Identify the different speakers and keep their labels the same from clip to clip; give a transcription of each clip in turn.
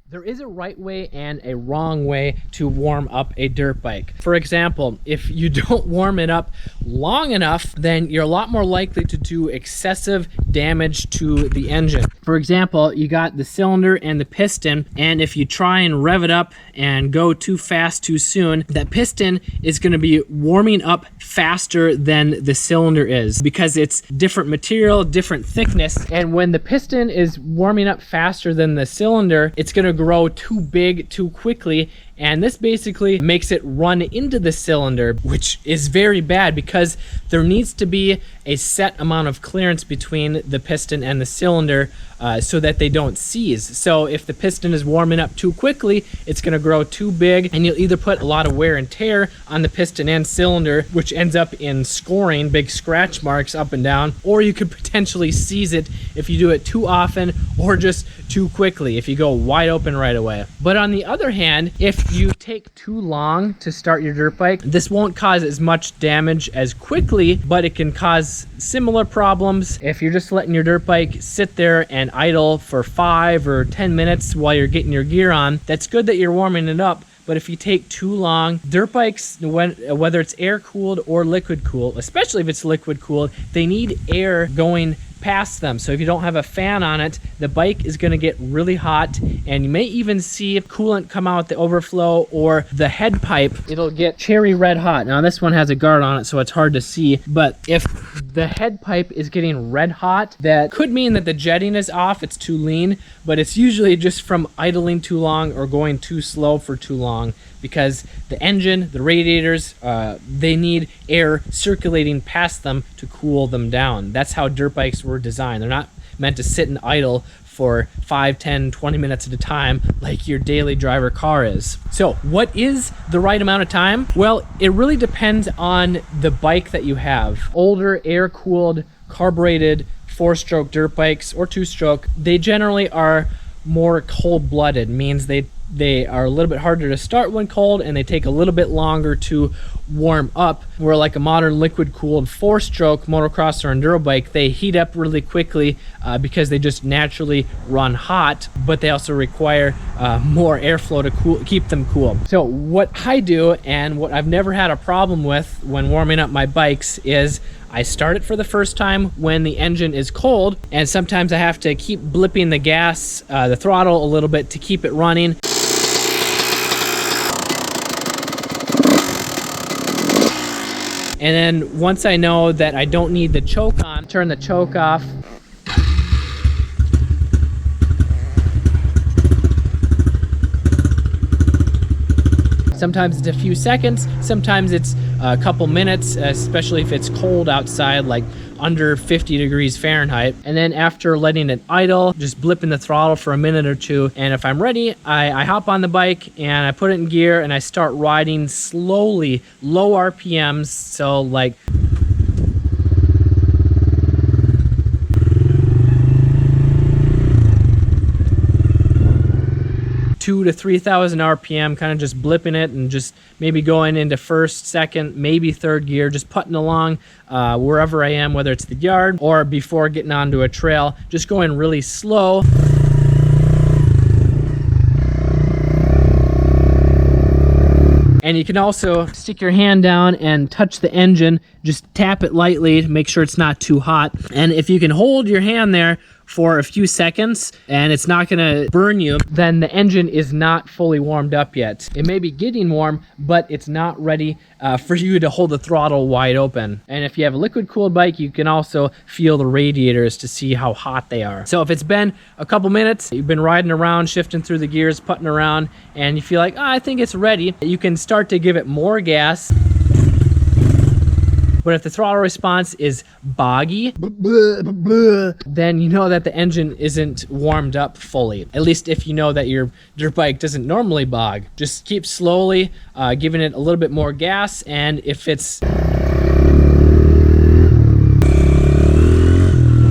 Speaker 1: There is a right way and a wrong way to warm up a dirt bike. For example, if you don't warm it up long enough, then you're a lot more likely to do excessive damage to the engine. For example, you got the cylinder and the piston, and if you try and rev it up and go too fast too soon, that piston is going to be warming up faster than the cylinder is because it's different material, different thickness. And when the piston is warming up faster than the cylinder, it's going to grow too big too quickly, and this basically makes it run into the cylinder, which is very bad because there needs to be a set amount of clearance between the piston and the cylinder so that they don't seize. So if the piston is warming up too quickly, it's going to grow too big, and you'll either put a lot of wear and tear on the piston and cylinder, which ends up in scoring, big scratch marks up and down, or you could potentially seize it if you do it too often or just too quickly, if you go wide open right away. But on the other hand, if you take too long to start your dirt bike, this won't cause as much damage as quickly, but it can cause similar problems if you're just letting your dirt bike sit there and idle for 5 or 10 minutes while you're getting your gear on. That's good that you're warming it up, but if you take too long, dirt bikes, whether it's air cooled or liquid cooled, especially if it's liquid cooled, they need air going past them. So if you don't have a fan on it, the bike is going to get really hot, and you may even see coolant come out the overflow or the head pipe. It'll get cherry red hot. Now this one has a guard on it, so it's hard to see, but if the head pipe is getting red hot, that could mean that the jetting is off, it's too lean, but it's usually just from idling too long or going too slow for too long, because the engine, the radiators, they need air circulating past them to cool them down. That's how dirt bikes were designed. They're not meant to sit and idle for 5, 10, 20 minutes at a time like your daily driver car is. So what is the right amount of time? Well, it really depends on the bike that you have. Older air-cooled, carbureted 4-stroke dirt bikes or 2-stroke, they generally are more cold-blooded, means they are a little bit harder to start when cold, and they take a little bit longer to warm up, where like a modern liquid cooled 4-stroke motocross or enduro bike, they heat up really quickly because they just naturally run hot, but they also require more airflow to keep them cool. So what I do, and what I've never had a problem with when warming up my bikes, is I start it for the first time when the engine is cold, and sometimes I have to keep blipping the gas, the throttle a little bit to keep it running. And then once I know that I don't need the choke on, turn the choke off. Sometimes it's a few seconds, sometimes it's a couple minutes, especially if it's cold outside, like under 50 degrees Fahrenheit. And then after letting it idle, just blipping the throttle for a minute or two. And if I'm ready, I hop on the bike and I put it in gear and I start riding slowly, low RPMs. So like 2,000 to 3,000 RPM, kind of just blipping it and just maybe going into first, second, maybe third gear, just putting along wherever I am, whether it's the yard or before getting onto a trail, just going really slow. And you can also stick your hand down and touch the engine, just tap it lightly to make sure it's not too hot. And if you can hold your hand there for a few seconds and it's not gonna burn you, then the engine is not fully warmed up yet. It may be getting warm, but it's not ready for you to hold the throttle wide open. And if you have a liquid cooled bike, you can also feel the radiators to see how hot they are. So if it's been a couple minutes, you've been riding around, shifting through the gears, putting around, and you feel like, oh, I think it's ready, you can start to give it more gas. But if the throttle response is boggy, then you know that the engine isn't warmed up fully. At least if you know that your dirt bike doesn't normally bog. Just keep slowly giving it a little bit more gas, and if it's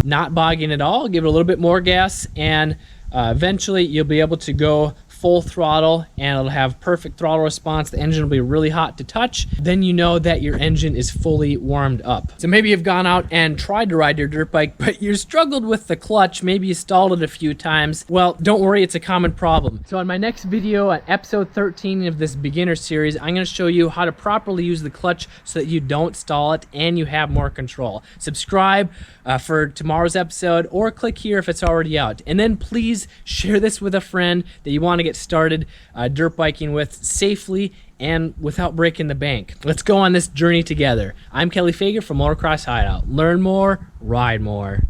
Speaker 1: not bogging at all, give it a little bit more gas, and eventually you'll be able to go full throttle and it'll have perfect throttle response. The engine will be really hot to touch. Then you know that your engine is fully warmed up. So maybe you've gone out and tried to ride your dirt bike, but you struggled with the clutch. Maybe you stalled it a few times. Well, don't worry, it's a common problem. So in my next video, on episode 13 of this beginner series, I'm gonna show you how to properly use the clutch so that you don't stall it and you have more control. Subscribe for tomorrow's episode, or click here if it's already out. And then please share this with a friend that you want to get started dirt biking with safely and without breaking the bank. Let's go on this journey together. I'm Kelly Fager from Motocross Hideout. Learn more, ride more.